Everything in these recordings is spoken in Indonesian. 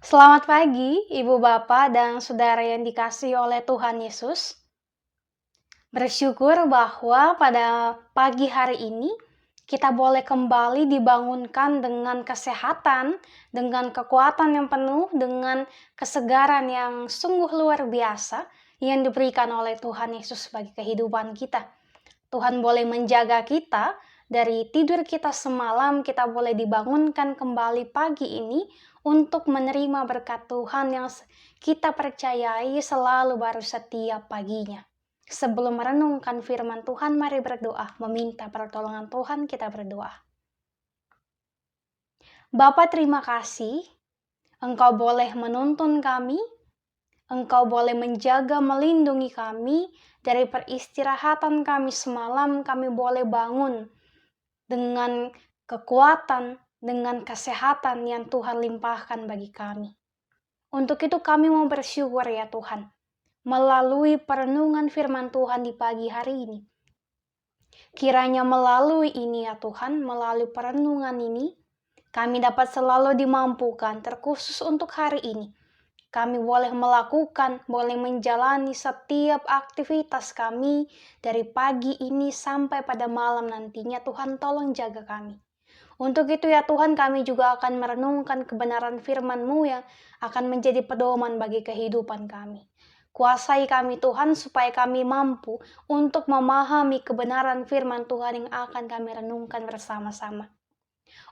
Selamat pagi, Ibu Bapak dan Saudara yang dikasihi oleh Tuhan Yesus. Bersyukur bahwa pada pagi hari ini kita boleh kembali dibangunkan dengan kesehatan, dengan kekuatan yang penuh, dengan kesegaran yang sungguh luar biasa yang diberikan oleh Tuhan Yesus bagi kehidupan kita. Tuhan boleh menjaga kita dari tidur kita semalam, kita boleh dibangunkan kembali pagi ini untuk menerima berkat Tuhan yang kita percayai selalu baru setiap paginya. Sebelum merenungkan firman Tuhan, mari berdoa, meminta pertolongan Tuhan. Kita berdoa. Bapa, terima kasih, Engkau boleh menuntun kami, Engkau boleh menjaga melindungi kami dari peristirahatan kami semalam. Kami boleh bangun dengan kekuatan, dengan kesehatan yang Tuhan limpahkan bagi kami. Untuk itu kami mau bersyukur ya Tuhan, melalui perenungan firman Tuhan di pagi hari ini. Kiranya melalui ini ya Tuhan, melalui perenungan ini, kami dapat selalu dimampukan, terkhusus untuk hari ini. Kami boleh melakukan, boleh menjalani setiap aktivitas kami dari pagi ini sampai pada malam nantinya. Tuhan tolong jaga kami. Untuk itu ya Tuhan, kami juga akan merenungkan kebenaran firman-Mu yang akan menjadi pedoman bagi kehidupan kami. Kuasai kami Tuhan supaya kami mampu untuk memahami kebenaran firman Tuhan yang akan kami renungkan bersama-sama.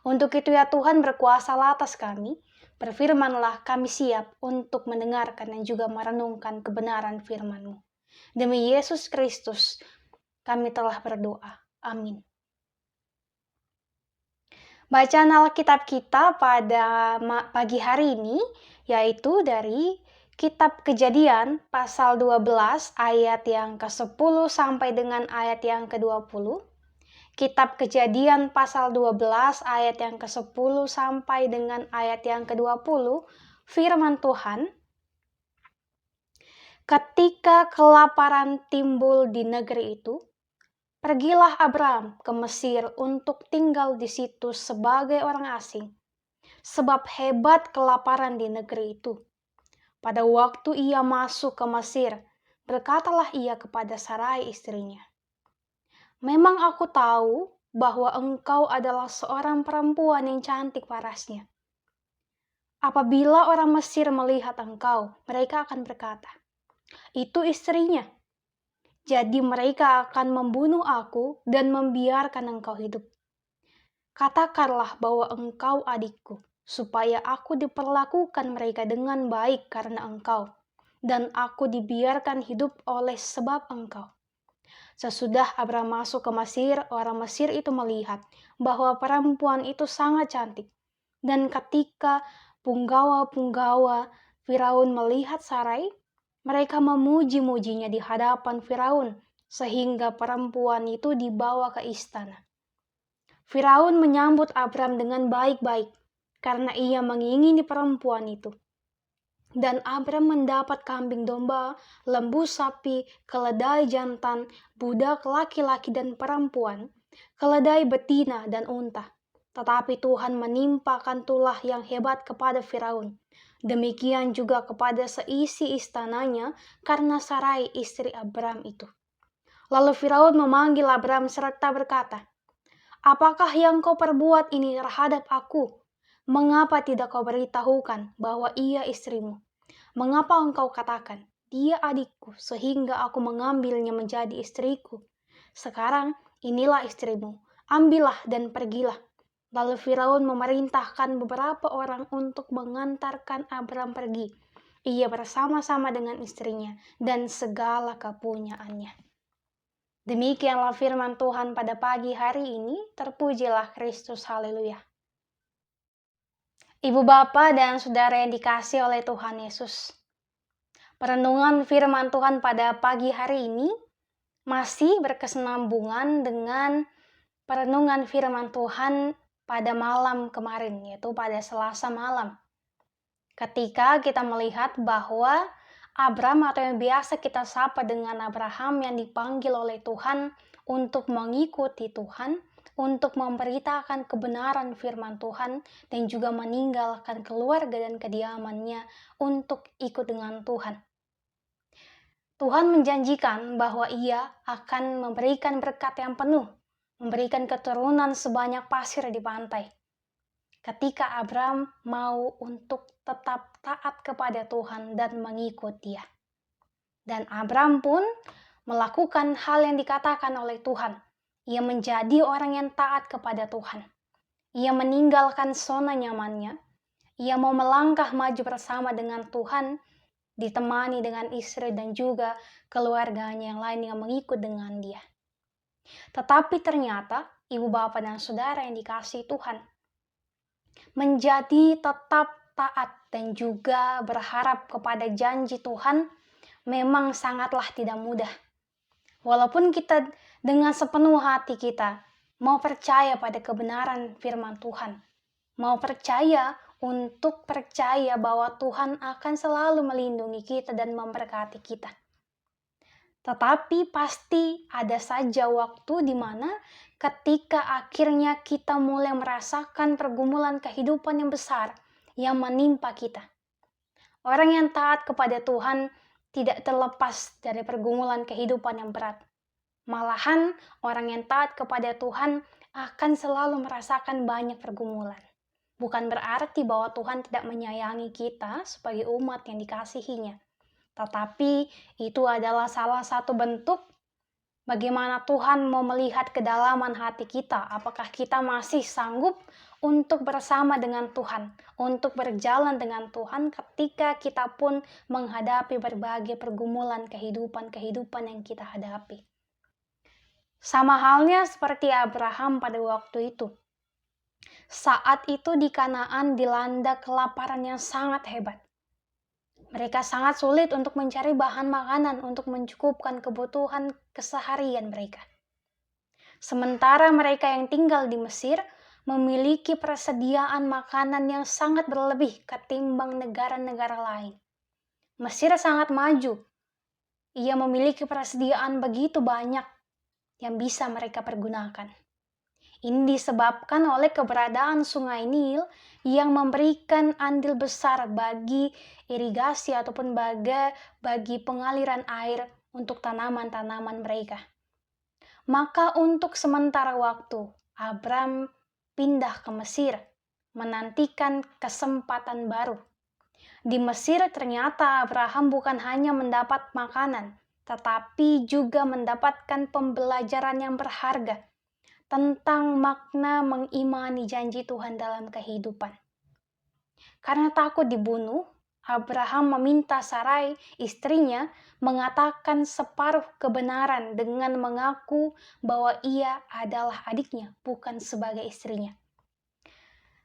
Untuk itu ya Tuhan, berkuasalah atas kami, berfirmanlah, kami siap untuk mendengarkan dan juga merenungkan kebenaran firman-Mu. Demi Yesus Kristus, kami telah berdoa. Amin. Bacaan Alkitab kita pada pagi hari ini yaitu dari Kitab Kejadian pasal 12 ayat yang ke-10 sampai dengan ayat yang ke-20. Kitab Kejadian pasal 12 ayat yang ke-10 sampai dengan ayat yang ke-20. Firman Tuhan, ketika kelaparan timbul di negeri itu, pergilah Abram ke Mesir untuk tinggal di situ sebagai orang asing, sebab hebat kelaparan di negeri itu. Pada waktu ia masuk ke Mesir, berkatalah ia kepada Sarai istrinya, "Memang aku tahu bahwa engkau adalah seorang perempuan yang cantik parasnya. Apabila orang Mesir melihat engkau, mereka akan berkata, 'Itu istrinya.' Jadi mereka akan membunuh aku dan membiarkan engkau hidup. Katakanlah bahwa engkau adikku, supaya aku diperlakukan mereka dengan baik karena engkau, dan aku dibiarkan hidup oleh sebab engkau." Sesudah Abram masuk ke Mesir, orang Mesir itu melihat bahwa perempuan itu sangat cantik. Dan ketika punggawa-punggawa Firaun melihat Sarai, mereka memuji-mujinya di hadapan Firaun, sehingga perempuan itu dibawa ke istana. Firaun menyambut Abram dengan baik-baik, karena ia mengingini perempuan itu. Dan Abram mendapat kambing domba, lembu sapi, keledai jantan, budak laki-laki dan perempuan, keledai betina dan unta. Tetapi Tuhan menimpakan tulah yang hebat kepada Firaun. Demikian juga kepada seisi istananya karena Sarai istri Abram itu. Lalu Firaun memanggil Abram serta berkata, "Apakah yang kau perbuat ini terhadap aku? Mengapa tidak kau beritahukan bahwa ia istrimu? Mengapa engkau katakan, dia adikku, sehingga aku mengambilnya menjadi istriku? Sekarang inilah istrimu, ambillah dan pergilah." Lalu Firaun memerintahkan beberapa orang untuk mengantarkan Abram pergi. Ia bersama-sama dengan istrinya dan segala kepunyaannya. Demikianlah firman Tuhan pada pagi hari ini. Terpujilah Kristus, haleluya. Ibu Bapa dan Saudara yang dikasihi oleh Tuhan Yesus, perenungan firman Tuhan pada pagi hari ini masih berkesinambungan dengan perenungan firman Tuhan pada malam kemarin, yaitu pada Selasa malam. Ketika kita melihat bahwa Abram, atau yang biasa kita sapa dengan Abraham, yang dipanggil oleh Tuhan untuk mengikuti Tuhan, untuk memberitakan kebenaran firman Tuhan dan juga meninggalkan keluarga dan kediamannya untuk ikut dengan Tuhan. Tuhan menjanjikan bahwa Ia akan memberikan berkat yang penuh, memberikan keturunan sebanyak pasir di pantai. Ketika Abraham mau untuk tetap taat kepada Tuhan dan mengikut Dia. Dan Abraham pun melakukan hal yang dikatakan oleh Tuhan. Ia menjadi orang yang taat kepada Tuhan. Ia meninggalkan zona nyamannya. Ia mau melangkah maju bersama dengan Tuhan, ditemani dengan istri dan juga keluarganya yang lain yang mengikut dengan dia. Tetapi ternyata, ibu bapak dan saudara yang dikasihi Tuhan, menjadi tetap taat dan juga berharap kepada janji Tuhan memang sangatlah tidak mudah. Walaupun kita dengan sepenuh hati kita mau percaya pada kebenaran firman Tuhan, mau percaya bahwa Tuhan akan selalu melindungi kita dan memberkati kita. Tetapi pasti ada saja waktu di mana ketika akhirnya kita mulai merasakan pergumulan kehidupan yang besar yang menimpa kita. Orang yang taat kepada Tuhan tidak terlepas dari pergumulan kehidupan yang berat. Malahan orang yang taat kepada Tuhan akan selalu merasakan banyak pergumulan. Bukan berarti bahwa Tuhan tidak menyayangi kita sebagai umat yang dikasihinya. Tetapi itu adalah salah satu bentuk bagaimana Tuhan mau melihat kedalaman hati kita. Apakah kita masih sanggup untuk bersama dengan Tuhan, untuk berjalan dengan Tuhan ketika kita pun menghadapi berbagai pergumulan kehidupan yang kita hadapi. Sama halnya seperti Abraham pada waktu itu. Saat itu di Kanaan dilanda kelaparan yang sangat hebat. Mereka sangat sulit untuk mencari bahan makanan untuk mencukupkan kebutuhan keseharian mereka. Sementara mereka yang tinggal di Mesir memiliki persediaan makanan yang sangat berlebih ketimbang negara-negara lain. Mesir sangat maju. Ia memiliki persediaan begitu banyak yang bisa mereka pergunakan. Ini disebabkan oleh keberadaan sungai Nil yang memberikan andil besar bagi irigasi ataupun bagi pengaliran air untuk tanaman-tanaman mereka. Maka untuk sementara waktu, Abram pindah ke Mesir, menantikan kesempatan baru. Di Mesir ternyata Abraham bukan hanya mendapat makanan, tetapi juga mendapatkan pembelajaran yang berharga tentang makna mengimani janji Tuhan dalam kehidupan. Karena takut dibunuh, Abraham meminta Sarai, istrinya, mengatakan separuh kebenaran dengan mengaku bahwa ia adalah adiknya, bukan sebagai istrinya.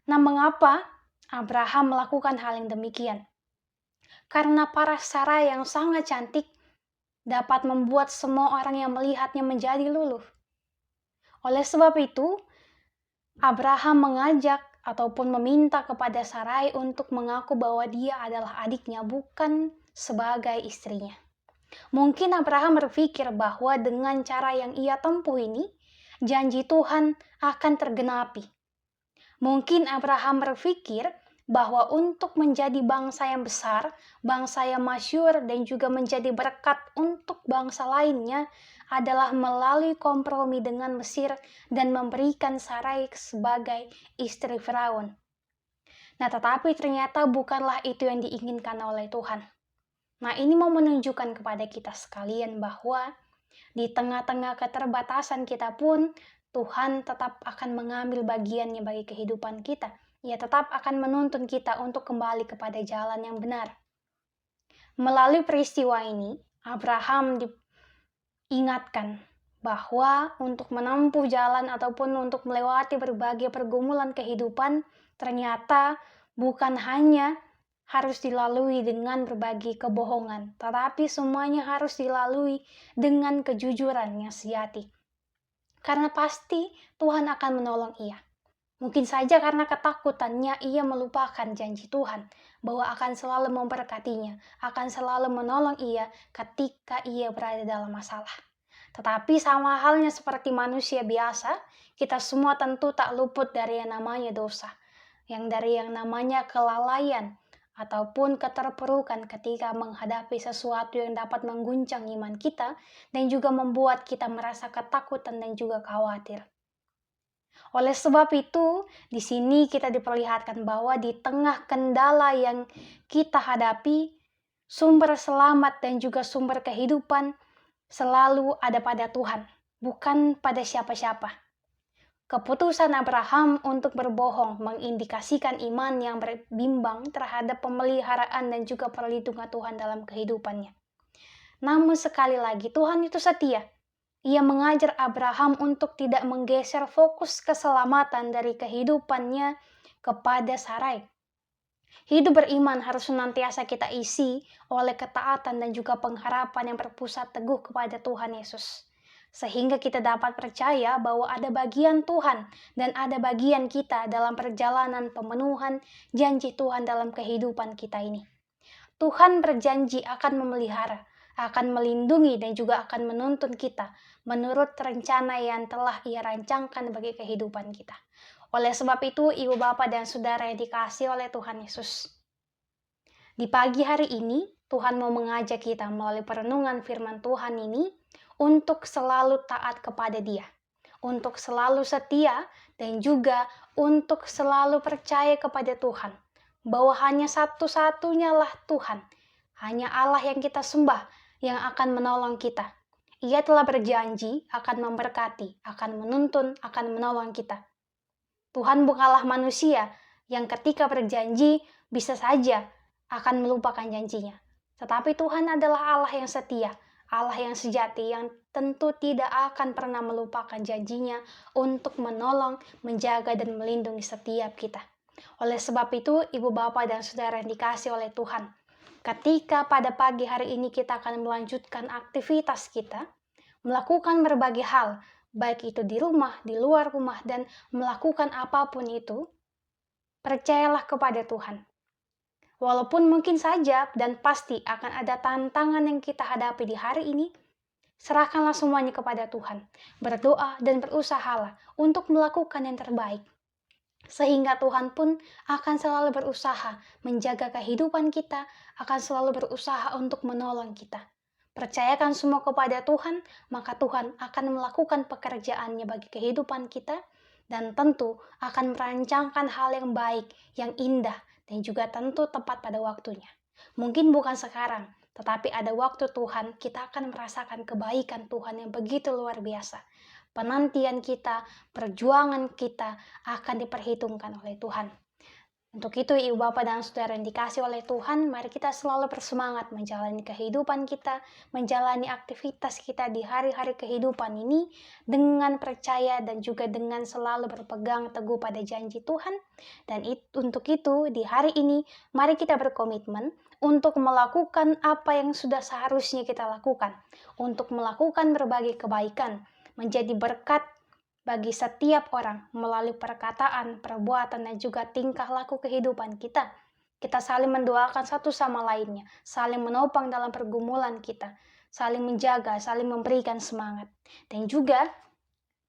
Nah, mengapa Abraham melakukan hal yang demikian? Karena paras Sarai yang sangat cantik dapat membuat semua orang yang melihatnya menjadi luluh. Oleh sebab itu, Abraham mengajak ataupun meminta kepada Sarai untuk mengaku bahwa dia adalah adiknya, bukan sebagai istrinya. Mungkin Abraham berpikir bahwa dengan cara yang ia tempuh ini, janji Tuhan akan tergenapi. Mungkin Abraham berpikir bahwa untuk menjadi bangsa yang besar, bangsa yang masyhur dan juga menjadi berkat untuk bangsa lainnya adalah melalui kompromi dengan Mesir dan memberikan Sarai sebagai istri Firaun. Nah, tetapi ternyata bukanlah itu yang diinginkan oleh Tuhan. Nah, ini mau menunjukkan kepada kita sekalian bahwa di tengah-tengah keterbatasan kita pun, Tuhan tetap akan mengambil bagiannya bagi kehidupan kita. Ia tetap akan menuntun kita untuk kembali kepada jalan yang benar. Melalui peristiwa ini, Abraham diingatkan bahwa untuk menempuh jalan ataupun untuk melewati berbagai pergumulan kehidupan, ternyata bukan hanya harus dilalui dengan berbagai kebohongan, tetapi semuanya harus dilalui dengan kejujuran yang sejati. Karena pasti Tuhan akan menolong ia. Mungkin saja karena ketakutannya ia melupakan janji Tuhan bahwa akan selalu memberkatinya, akan selalu menolong ia ketika ia berada dalam masalah. Tetapi sama halnya seperti manusia biasa, kita semua tentu tak luput dari yang namanya dosa, dari yang namanya kelalaian, ataupun keterpurukan ketika menghadapi sesuatu yang dapat mengguncang iman kita dan juga membuat kita merasa ketakutan dan juga khawatir. Oleh sebab itu, di sini kita diperlihatkan bahwa di tengah kendala yang kita hadapi, sumber selamat dan juga sumber kehidupan selalu ada pada Tuhan, bukan pada siapa-siapa. Keputusan Abraham untuk berbohong mengindikasikan iman yang berbimbang terhadap pemeliharaan dan juga perlindungan Tuhan dalam kehidupannya. Namun sekali lagi, Tuhan itu setia. Ia mengajar Abraham untuk tidak menggeser fokus keselamatan dari kehidupannya kepada Sarai. Hidup beriman harus senantiasa kita isi oleh ketaatan dan juga pengharapan yang berpusat teguh kepada Tuhan Yesus. Sehingga kita dapat percaya bahwa ada bagian Tuhan dan ada bagian kita dalam perjalanan pemenuhan janji Tuhan dalam kehidupan kita ini. Tuhan berjanji akan memelihara, akan melindungi dan juga akan menuntun kita menurut rencana yang telah Ia rancangkan bagi kehidupan kita. Oleh sebab itu, ibu bapak dan saudara yang dikasihi oleh Tuhan Yesus, di pagi hari ini Tuhan mau mengajak kita melalui perenungan firman Tuhan ini untuk selalu taat kepada Dia, untuk selalu setia dan juga untuk selalu percaya kepada Tuhan, bahwa hanya satu-satunya lah Tuhan, hanya Allah yang kita sembah yang akan menolong kita. Ia telah berjanji akan memberkati, akan menuntun, akan menolong kita. Tuhan bukanlah manusia yang ketika berjanji bisa saja akan melupakan janjinya. Tetapi Tuhan adalah Allah yang setia, Allah yang sejati, yang tentu tidak akan pernah melupakan janjinya untuk menolong, menjaga, dan melindungi setiap kita. Oleh sebab itu, ibu bapak dan saudara yang dikasihi oleh Tuhan, ketika pada pagi hari ini kita akan melanjutkan aktivitas kita, melakukan berbagai hal, baik itu di rumah, di luar rumah, dan melakukan apapun itu, percayalah kepada Tuhan. Walaupun mungkin saja dan pasti akan ada tantangan yang kita hadapi di hari ini, serahkanlah semuanya kepada Tuhan. Berdoa dan berusahalah untuk melakukan yang terbaik. Sehingga Tuhan pun akan selalu berusaha menjaga kehidupan kita, akan selalu berusaha untuk menolong kita. Percayakan semua kepada Tuhan, maka Tuhan akan melakukan pekerjaannya bagi kehidupan kita, dan tentu akan merancangkan hal yang baik, yang indah, dan juga tentu tepat pada waktunya. Mungkin bukan sekarang, tetapi ada waktu Tuhan kita akan merasakan kebaikan Tuhan yang begitu luar biasa. Penantian kita, perjuangan kita akan diperhitungkan oleh Tuhan. Untuk itu, ibu bapak dan saudara yang dikasihi oleh Tuhan, mari kita selalu bersemangat menjalani kehidupan kita, menjalani aktivitas kita di hari-hari kehidupan ini dengan percaya dan juga dengan selalu berpegang teguh pada janji Tuhan. Dan untuk itu, di hari ini, mari kita berkomitmen untuk melakukan apa yang sudah seharusnya kita lakukan, untuk melakukan berbagai kebaikan, menjadi berkat bagi setiap orang melalui perkataan, perbuatan, dan juga tingkah laku kehidupan kita. Kita saling mendoakan satu sama lainnya, saling menopang dalam pergumulan kita, saling menjaga, saling memberikan semangat. Dan juga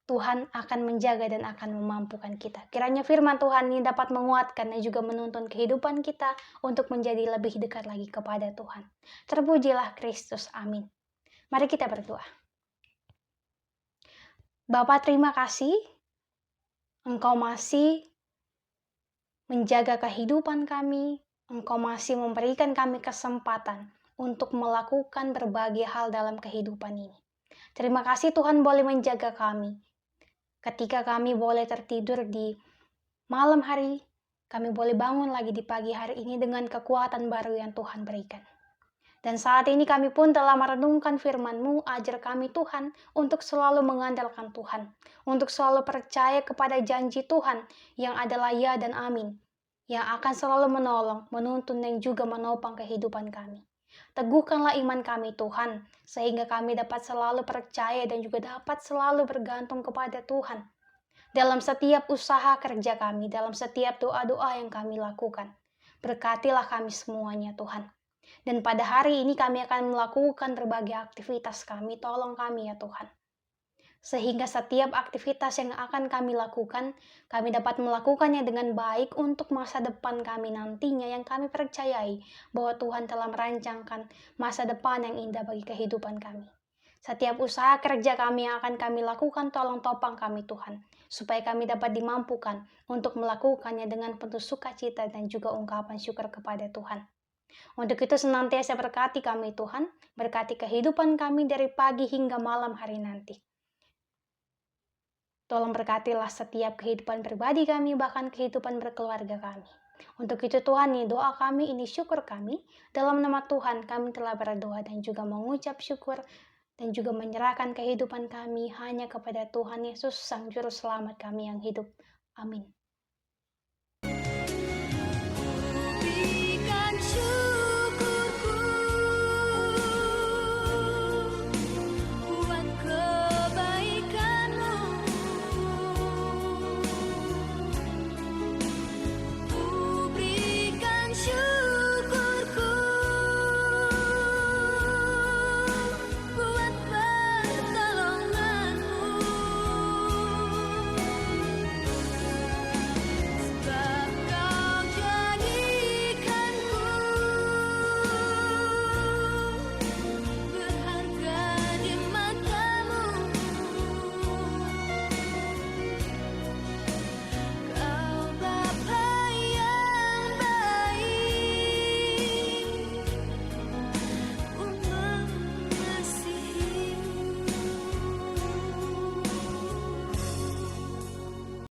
Tuhan akan menjaga dan akan memampukan kita. Kiranya firman Tuhan ini dapat menguatkan dan juga menuntun kehidupan kita untuk menjadi lebih dekat lagi kepada Tuhan. Terpujilah Kristus, amin. Mari kita berdoa. Bapa, terima kasih Engkau masih menjaga kehidupan kami, Engkau masih memberikan kami kesempatan untuk melakukan berbagai hal dalam kehidupan ini. Terima kasih Tuhan boleh menjaga kami. Ketika kami boleh tertidur di malam hari, kami boleh bangun lagi di pagi hari ini dengan kekuatan baru yang Tuhan berikan. Dan saat ini kami pun telah merenungkan firman-Mu, ajar kami Tuhan untuk selalu mengandalkan Tuhan, untuk selalu percaya kepada janji Tuhan yang adalah ya dan amin, yang akan selalu menolong, menuntun dan juga menopang kehidupan kami. Teguhkanlah iman kami Tuhan, sehingga kami dapat selalu percaya dan juga dapat selalu bergantung kepada Tuhan. Dalam setiap usaha kerja kami, dalam setiap doa-doa yang kami lakukan. Berkatilah kami semuanya Tuhan. Dan pada hari ini kami akan melakukan berbagai aktivitas kami, tolong kami ya Tuhan. Sehingga setiap aktivitas yang akan kami lakukan, kami dapat melakukannya dengan baik untuk masa depan kami nantinya yang kami percayai bahwa Tuhan telah merancangkan masa depan yang indah bagi kehidupan kami. Setiap usaha kerja kami yang akan kami lakukan, tolong topang kami Tuhan, supaya kami dapat dimampukan untuk melakukannya dengan penuh sukacita dan juga ungkapan syukur kepada Tuhan. Untuk itu senantiasa berkati kami Tuhan, berkati kehidupan kami dari pagi hingga malam hari nanti. Tolong berkatilah setiap kehidupan pribadi kami, bahkan kehidupan berkeluarga kami. Untuk itu Tuhan, ini doa kami, ini syukur kami. Dalam nama Tuhan kami telah berdoa dan juga mengucap syukur dan juga menyerahkan kehidupan kami hanya kepada Tuhan Yesus, Sang Juru Selamat kami yang hidup. Amin.